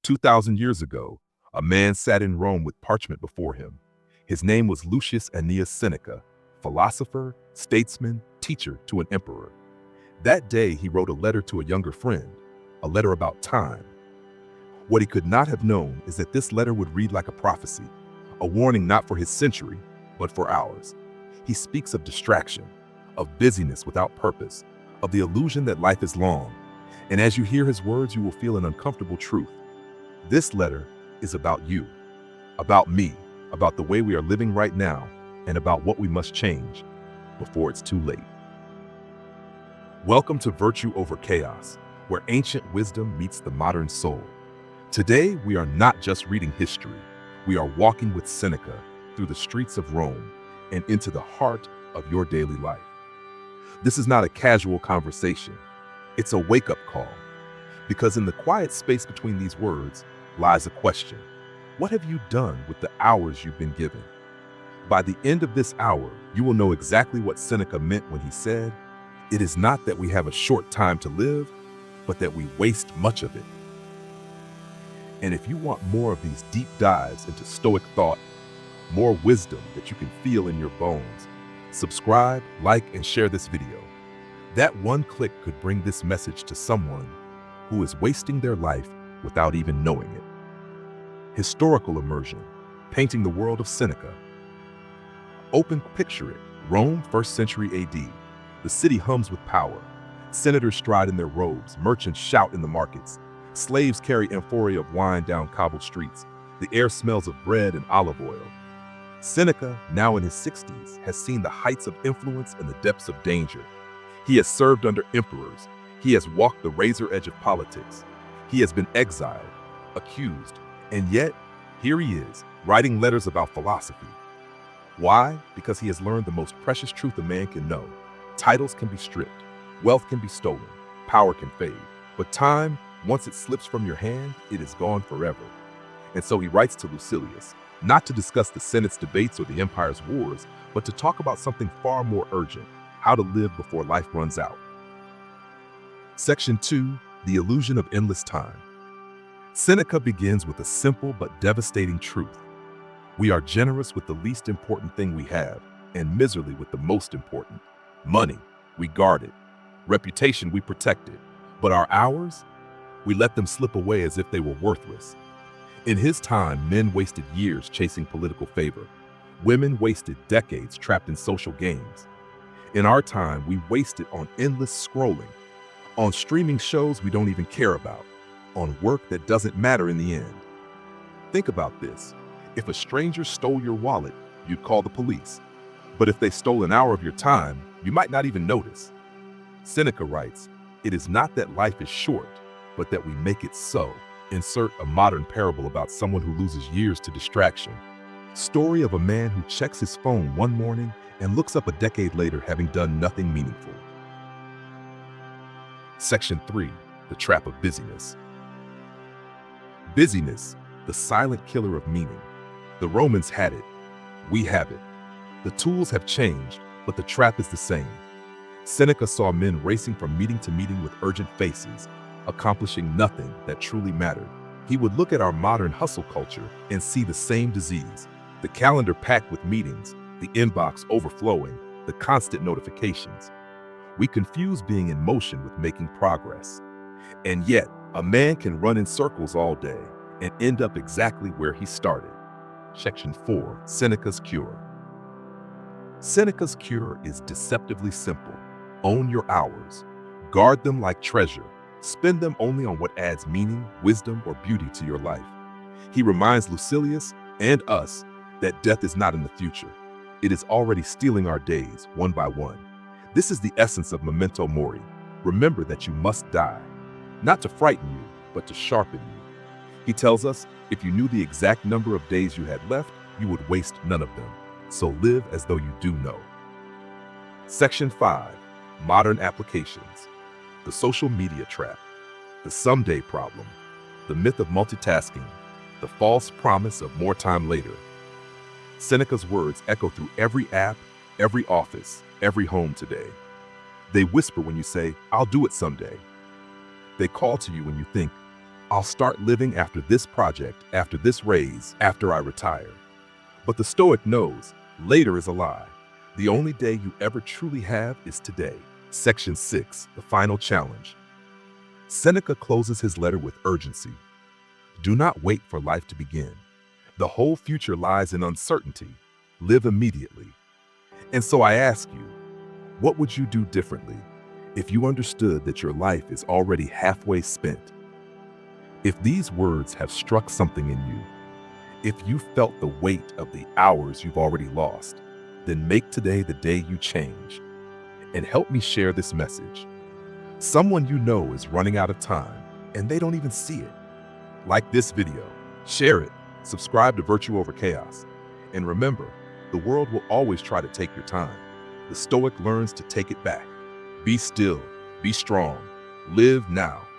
2,000 years ago, a man sat in Rome with parchment before him. His name was Lucius Annaeus Seneca, philosopher, statesman, teacher to an emperor. That day, he wrote a letter to a younger friend, a letter about time. What he could not have known is that this letter would read like a prophecy, a warning not for his century, but for ours. He speaks of distraction, of busyness without purpose, of the illusion that life is long. And as you hear his words, you will feel an uncomfortable truth. This letter is about you, about me, about the way we are living right now, and about what we must change before it's too late. Welcome to Virtue Over Chaos, where ancient wisdom meets the modern soul. Today, we are not just reading history. We are walking with Seneca through the streets of Rome and into the heart of your daily life. This is not a casual conversation. It's a wake-up call. Because in the quiet space between these words lies a question. What have you done with the hours you've been given? By the end of this hour, you will know exactly what Seneca meant when he said, "It is not that we have a short time to live, but that we waste much of it." And if you want more of these deep dives into Stoic thought, more wisdom that you can feel in your bones, subscribe, like, and share this video. That one click could bring this message to someone who is wasting their life without even knowing it. Historical immersion, painting the world of Seneca. Picture it, Rome, 1st century AD. The city hums with power. Senators stride in their robes, merchants shout in the markets. Slaves carry amphorae of wine down cobbled streets. The air smells of bread and olive oil. Seneca, now in his 60s, has seen the heights of influence and the depths of danger. He has served under emperors. He has walked the razor edge of politics. He has been exiled, accused, and yet, here he is, writing letters about philosophy. Why? Because he has learned the most precious truth a man can know. Titles can be stripped, wealth can be stolen, power can fade. But time, once it slips from your hand, it is gone forever. And so he writes to Lucilius, not to discuss the Senate's debates or the empire's wars, but to talk about something far more urgent, how to live before life runs out. Section 2, the illusion of endless time. Seneca begins with a simple but devastating truth. We are generous with the least important thing we have, and miserly with the most important. Money, we guard it. Reputation, we protect it. But our hours, we let them slip away as if they were worthless. In his time, men wasted years chasing political favor. Women wasted decades trapped in social games. In our time, we waste it on endless scrolling, on streaming shows we don't even care about, on work that doesn't matter in the end. Think about this. If a stranger stole your wallet, you'd call the police. But if they stole an hour of your time, you might not even notice. Seneca writes, "It is not that life is short, but that we make it so." Insert a modern parable about someone who loses years to distraction. Story of a man who checks his phone one morning and looks up a decade later having done nothing meaningful. Section 3, the trap of busyness. Busyness, the silent killer of meaning. The Romans had it. We have it. The tools have changed, but the trap is the same. Seneca saw men racing from meeting to meeting with urgent faces, accomplishing nothing that truly mattered. He would look at our modern hustle culture and see the same disease. The calendar packed with meetings, the inbox overflowing, the constant notifications. We confuse being in motion with making progress. And yet, a man can run in circles all day and end up exactly where he started. Section 4, Seneca's Cure. Seneca's cure is deceptively simple. Own your hours. Guard them like treasure. Spend them only on what adds meaning, wisdom, or beauty to your life. He reminds Lucilius and us that death is not in the future. It is already stealing our days, one by one. This is the essence of memento mori. Remember that you must die, not to frighten you, but to sharpen you. He tells us, if you knew the exact number of days you had left, you would waste none of them. So live as though you do know. Section 5, modern applications. The social media trap, the someday problem, the myth of multitasking, the false promise of more time later. Seneca's words echo through every app, every office, every home today. They whisper when you say, "I'll do it someday." They call to you when you think, I'll start living after this project, after this raise, after I retire. But the Stoic knows later is a lie. The only day you ever truly have is today. Section 6, the final challenge. Seneca closes his letter with urgency. Do not wait for life to begin. The whole future lies in uncertainty. Live immediately. And so I ask you, what would you do differently if you understood that your life is already halfway spent? If these words have struck something in you, if you felt the weight of the hours you've already lost, then make today the day you change. And help me share this message. Someone you know is running out of time and they don't even see it. Like this video, share it, subscribe to Virtue Over Chaos. And remember, the world will always try to take your time. The Stoic learns to take it back. Be still, be strong, live now.